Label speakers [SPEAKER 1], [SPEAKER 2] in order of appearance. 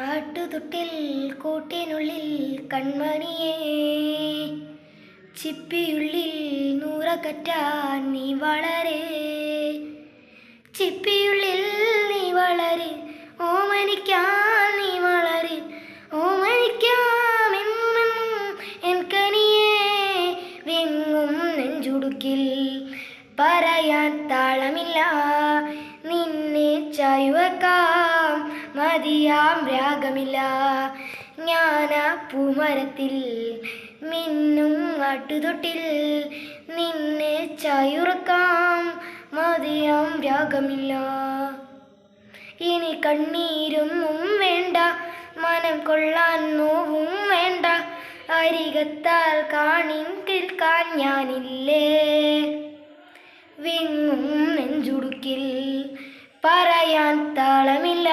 [SPEAKER 1] ആട്ടുതൊട്ടിൽ കൂട്ടിനുള്ളിൽ കൺമണിയേ, ചിപ്പിയുള്ളിൽ നൂറകറ്റാൻ നീ വളരെ, ചിപ്പിയുള്ളിൽ നീ വളരെ, ഓമനിക്കാൻ നീ വളരെ, ഓമനിക്കാമെന്നും എൻ കനിയേ. വിങ്ങും നെഞ്ചുടുക്കിൽ പറയാൻ താളമില്ല, നിന്നെ ചായുവക്കാം മതിയാം രാഗമില്ല. ഞാനാ പൂമരത്തിൽ മിന്നും ആട്ടുതൊട്ടിൽ, നിന്നെ ചായുറക്കാം മതിയാം രാഗമില്ല. ഇനി കണ്ണീരൊന്നും വേണ്ട, മനം കൊള്ളാൻ നോവും വേണ്ട, അരികത്താൽ കാണിൻ കേൾക്കാൻ ഞാനില്ലേ. വിങ്ങും നെഞ്ചുടുക്കിൽ പറയാൻ താളമില്ല.